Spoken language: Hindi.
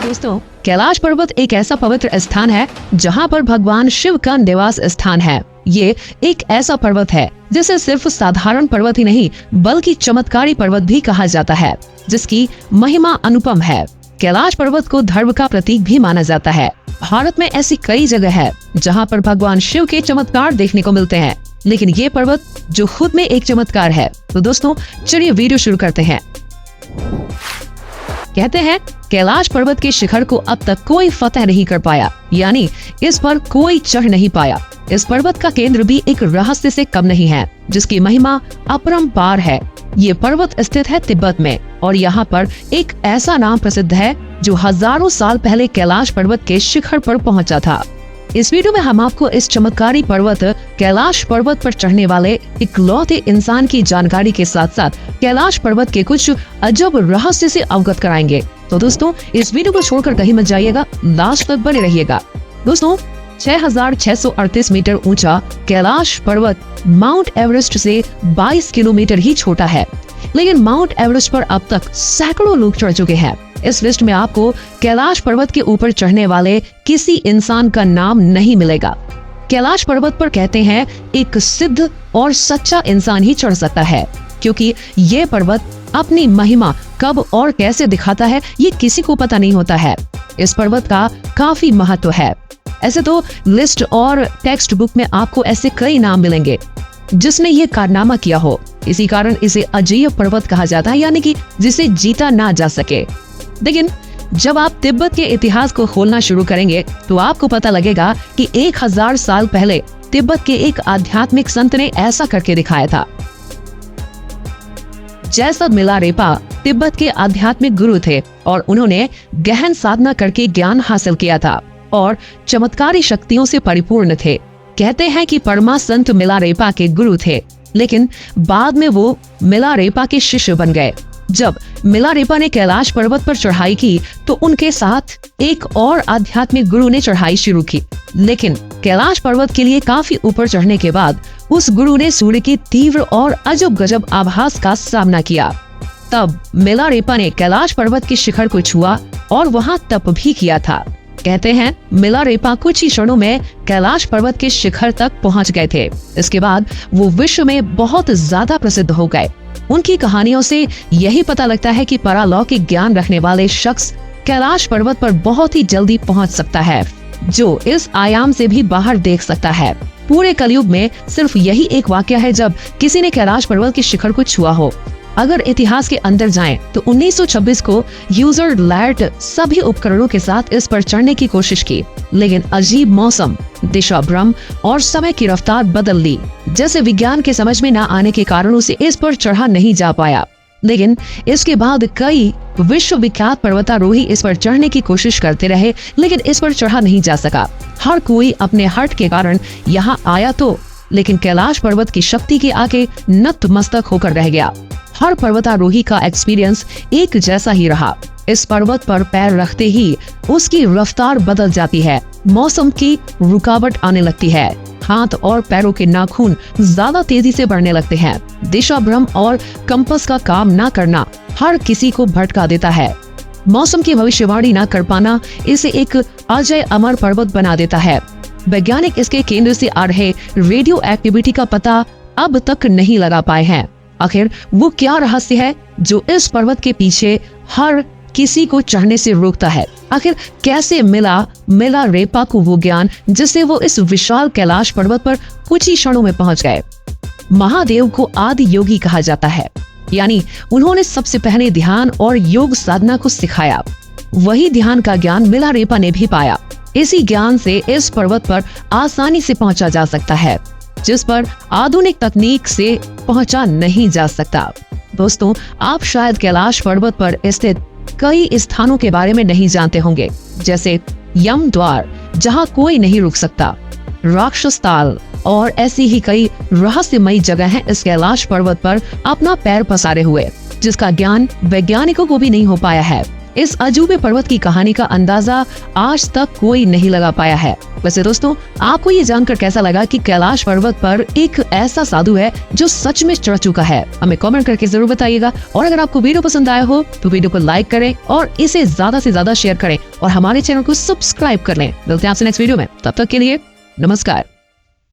दोस्तों, कैलाश पर्वत एक ऐसा पवित्र स्थान है जहाँ पर भगवान शिव का निवास स्थान है। ये एक ऐसा पर्वत है जिसे सिर्फ साधारण पर्वत ही नहीं बल्कि चमत्कारी पर्वत भी कहा जाता है, जिसकी महिमा अनुपम है। कैलाश पर्वत को धर्म का प्रतीक भी माना जाता है। भारत में ऐसी कई जगह है जहाँ पर भगवान शिव के चमत्कार देखने को मिलते हैं, लेकिन ये पर्वत जो खुद में एक चमत्कार है। तो दोस्तों, चलिए वीडियो शुरू करते हैं। कहते हैं कैलाश पर्वत के शिखर को अब तक कोई फतह नहीं कर पाया, यानी इस पर कोई चढ़ नहीं पाया। इस पर्वत का केंद्र भी एक रहस्य से कम नहीं है, जिसकी महिमा अपरंपार है। ये पर्वत स्थित है तिब्बत में और यहाँ पर एक ऐसा नाम प्रसिद्ध है जो हजारों साल पहले कैलाश पर्वत के शिखर पर पहुँचा था। इस वीडियो में हम आपको इस चमत्कारी पर्वत कैलाश पर्वत पर चढ़ने वाले इकलौते इंसान की जानकारी के साथ साथ कैलाश पर्वत के कुछ अजब रहस्य से अवगत कराएंगे। तो दोस्तों, इस वीडियो को छोड़कर कहीं मत जाइएगा, लास्ट तक बने रहिएगा। दोस्तों, 6,638 मीटर ऊंचा कैलाश पर्वत माउंट एवरेस्ट से 22 किलोमीटर ही छोटा है, लेकिन माउंट एवरेस्ट पर अब तक सैकड़ों लोग चढ़ चुके हैं। इस लिस्ट में आपको कैलाश पर्वत के ऊपर चढ़ने वाले किसी इंसान का नाम नहीं मिलेगा। कैलाश पर्वत पर कहते हैं एक सिद्ध और सच्चा इंसान ही चढ़ सकता है, क्योंकि ये पर्वत अपनी महिमा कब और कैसे दिखाता है ये किसी को पता नहीं होता है। इस पर्वत का काफी महत्व है। ऐसे तो लिस्ट और टेक्स्ट बुक में आपको ऐसे कई नाम मिलेंगे जिसने ये कारनामा किया हो। इसी कारण इसे अजेय पर्वत कहा जाता है, यानी कि जिसे जीता ना जा सके। लेकिन जब आप तिब्बत के इतिहास को खोलना शुरू करेंगे तो आपको पता लगेगा कि 1000 साल पहले तिब्बत के एक आध्यात्मिक संत ने ऐसा करके दिखाया था। जैसा मिलारेपा तिब्बत के आध्यात्मिक गुरु थे और उन्होंने गहन साधना करके ज्ञान हासिल किया था और चमत्कारी शक्तियों से परिपूर्ण थे। कहते हैं कि परमा संत मिलारेपा के गुरु थे, लेकिन बाद में वो मिलारेपा के शिष्य बन गए। जब मिलारेपा ने कैलाश पर्वत पर चढ़ाई की तो उनके साथ एक और आध्यात्मिक गुरु ने चढ़ाई शुरू की, लेकिन कैलाश पर्वत के लिए काफी ऊपर चढ़ने के बाद उस गुरु ने सूर्य की तीव्र और अजब गजब आभास का सामना किया। तब मिलारेपा ने कैलाश पर्वत के शिखर को छुआ और वहां तप भी किया था। कहते हैं मिलारेपा कुछ ही क्षणों में कैलाश पर्वत के शिखर तक पहुंच गए थे। इसके बाद वो विश्व में बहुत ज्यादा प्रसिद्ध हो गए। उनकी कहानियों से यही पता लगता है कि परालौकिक ज्ञान रखने वाले शख्स कैलाश पर्वत पर बहुत ही जल्दी पहुंच सकता है, जो इस आयाम से भी बाहर देख सकता है। पूरे कलयुग में सिर्फ यही एक वाकया है जब किसी ने कैलाश पर्वत के शिखर को छुआ हो। अगर इतिहास के अंदर जाएं तो 1926 को यूजर लैट सभी उपकरणों के साथ इस पर चढ़ने की कोशिश की, लेकिन अजीब मौसम, दिशा भ्रम और समय की रफ्तार बदल ली, जैसे विज्ञान के समझ में न आने के कारणों से इस पर चढ़ा नहीं जा पाया। लेकिन इसके बाद कई विश्वविख्यात पर्वतारोही इस पर चढ़ने की कोशिश करते रहे, लेकिन इस पर चढ़ा नहीं जा सका। हर कोई अपने हट के कारण यहाँ आया तो, लेकिन कैलाश पर्वत की शक्ति के आगे नतमस्तक होकर रह गया। हर पर्वतारोही का एक्सपीरियंस एक जैसा ही रहा। इस पर्वत पर पैर रखते ही उसकी रफ्तार बदल जाती है, मौसम की रुकावट आने लगती है, हाथ और पैरों के नाखून ज्यादा तेजी से बढ़ने लगते हैं। दिशा भ्रम और कंपास का काम न करना हर किसी को भटका देता है। मौसम की भविष्यवाणी न कर पाना इसे एक अजय अमर पर्वत बना देता है। वैज्ञानिक इसके केंद्र से आ रहे रेडियो एक्टिविटी का पता अब तक नहीं लगा पाए हैं। आखिर वो क्या रहस्य है जो इस पर्वत के पीछे हर किसी को चढ़ने से रोकता है? आखिर कैसे मिला रेपा को वो ज्ञान जिससे वो इस विशाल कैलाश पर्वत पर कुछ ही क्षणों में पहुंच गए? महादेव को आदि योगी कहा जाता है, यानी उन्होंने सबसे पहले ध्यान और योग साधना को सिखाया। वही ध्यान का ज्ञान मिलारेपा ने भी पाया। इसी ज्ञान से इस पर्वत पर आसानी से पहुंचा जा सकता है, जिस पर आधुनिक तकनीक से पहुंचा नहीं जा सकता। दोस्तों, आप शायद कैलाश पर्वत पर स्थित कई स्थानों के बारे में नहीं जानते होंगे, जैसे यम द्वार जहां कोई नहीं रुक सकता, राक्षस ताल और ऐसी ही कई रहस्यमयी जगह हैं इस कैलाश पर्वत पर अपना पैर पसारे हुए, जिसका ज्ञान वैज्ञानिकों को भी नहीं हो पाया है। इस अजूबे पर्वत की कहानी का अंदाजा आज तक कोई नहीं लगा पाया है। वैसे दोस्तों, आपको ये जानकर कैसा लगा कि कैलाश पर्वत पर एक ऐसा साधु है जो सच में चढ़ चुका है? हमें कमेंट करके जरूर बताइएगा। और अगर आपको वीडियो पसंद आया हो तो वीडियो को लाइक करें और इसे ज्यादा से ज्यादा शेयर करें और हमारे चैनल को सब्सक्राइब कर लें। मिलते हैं आपसे नेक्स्ट वीडियो में, तब तक के लिए नमस्कार।